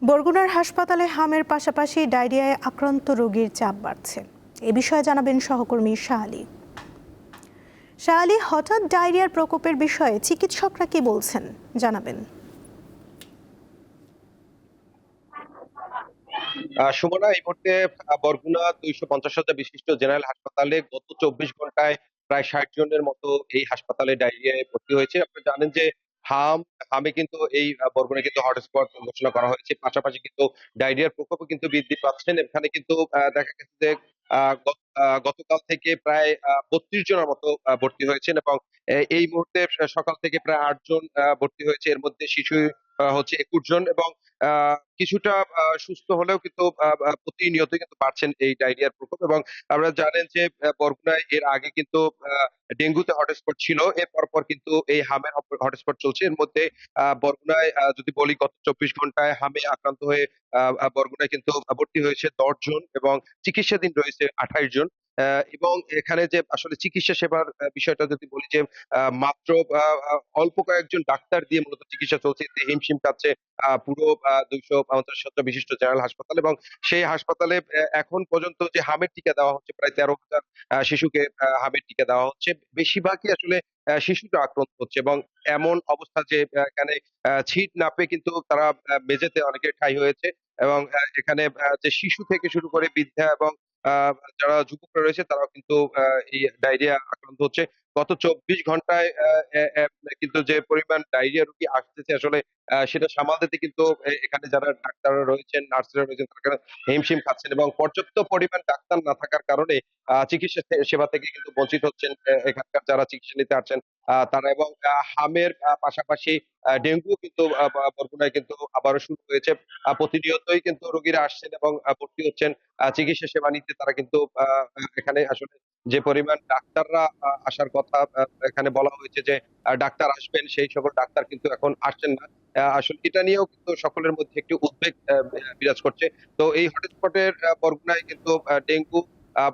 বরগুনার হাসপাতালে হামের পাশাপাশি ডায়রিয়ায় আক্রান্ত রোগীর চাপ বাড়ছে। এ বিষয়ে জানাবেন সহকর্মী শাহ আলী। শাহ আলী, হঠাৎ ডায়রিয়ার প্রকোপের বিষয়ে চিকিৎসকরা কি বলছেন জানাবেন। সুমনা, এই মুহূর্তে বরগুনা 250 শয্যা বিশিষ্ট জেনারেল হাসপাতালে গত 24 ঘন্টায় প্রায় 60 জনের মতো এই হাসপাতালে ডায়রিয়ায় ভর্তি হয়েছে। আপনারা জানেন যে হামে কিন্তু এই বরগুনায় কিন্তু হটস্পট ঘোষণা করা হয়েছে। পাশাপাশি কিন্তু ডায়রিয়ার প্রকোপও কিন্তু বৃদ্ধি পাচ্ছেন। এখানে কিন্তু দেখা গেছে যে গতকাল থেকে প্রায় 32 জনের মতো ভর্তি হয়েছেন এবং এই মুহূর্তে সকাল থেকে প্রায় 8 জন ভর্তি হয়েছে। এর মধ্যে শিশু হচ্ছে 21 জন এবং কিছুটা সুস্থ হলেও কিন্তু প্রতিনিয়তই কিন্তু বাড়ছেন এই ডায়রিয়ার প্রকোপ। এবং আপনারা জানেন যে বরগুনায় এর আগে কিন্তু ডেঙ্গুতে হটস্পট ছিল। এর পরপর কিন্তু এই হামের হটস্পট চলছে। এর মধ্যে বরগুনায় যদি বলি, গত 24 ঘন্টায় হামে আক্রান্ত হয়ে বরগুনায় কিন্তু ভর্তি হয়েছে 10 জন এবং চিকিৎসাধীন রয়েছে 28 জন। এবং এখানে যে আসলে চিকিৎসা সেবার বিষয়টা যদি বলি, যে মাত্র আ আ অল্প কয়েকজন ডাক্তার দিয়ে মূলত চিকিৎসা চলছে। এতে হিমশিম খাচ্ছে পুরো 250 শয্যা বিশিষ্ট জেনারেল হাসপাতাল। এবং সেই হাসপাতালে এখন পর্যন্ত যে হামের টিকা দেওয়া হচ্ছে, প্রায় 13,000 শিশুকে হামের টিকা দেওয়া হচ্ছে। বেশিরভাগই আসলে শিশুরা আক্রান্ত হচ্ছে এবং এমন অবস্থা যে এখানে ছিট না পেয়ে কিন্তু তারা মেঝেতে অনেকে ঠাঁই হয়েছে। এবং এখানে যে শিশু থেকে শুরু করে বৃদ্ধা এবং আ যারা যুবকরা রয়েছে তারাও কিন্তু এই ডায়রিয়া আক্রান্ত হচ্ছে। গত 24 ঘন্টায় অ্যা অ্যা কিন্তু যে পরিমাণ ডায়রিয়া রোগী আসতেছে, আসলে সেটা সামাল দিতে কিন্তু এখানে যারা ডাক্তাররা রয়েছেন, নার্সরা রয়েছেন, তারা হিমশিম খাচ্ছেন এবং পর্যাপ্ত পরিমাণ ডাক্তার না থাকার কারণে চিকিৎসা সেবা থেকে কিন্তু বঞ্চিত হচ্ছেন এখানকার যারা চিকিৎসা নিতে আসছেন তারা। এবং হামের পাশাপাশি ডেঙ্গু কিন্তু বরগুনায় কিন্তু আবারও শুরু হয়েছে। প্রতিনিয়তই কিন্তু রোগীরা আসছেন এবং ভর্তি হচ্ছেন চিকিৎসা সেবা নিতে। তারা কিন্তু এখানে আসলে যে পরিমাণ ডাক্তাররা আসার কথা এখানে বলা হয়েছে যে ডাক্তার আসবেন, সেই সকল ডাক্তার কিন্তু এখন আসছেন না। আসলে এটা নিয়েও কিন্তু সকলের মধ্যে একটি উদ্বেগ বিরাজ করছে। তো এই হটস্পটের বরগুনায় কিন্তু ডেঙ্গু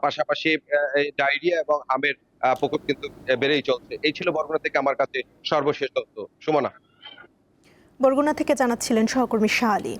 পাশাপাশি এই ডায়রিয়া এবং হামের প্রকোপ কিন্তু বেড়েই চলছে। এই ছিল বরগুনা থেকে আমার কাছে সর্বশেষ তথ্য। সুমনা। বরগুনা থেকে জানাচ্ছিলেন সহকর্মী শাহ আলী।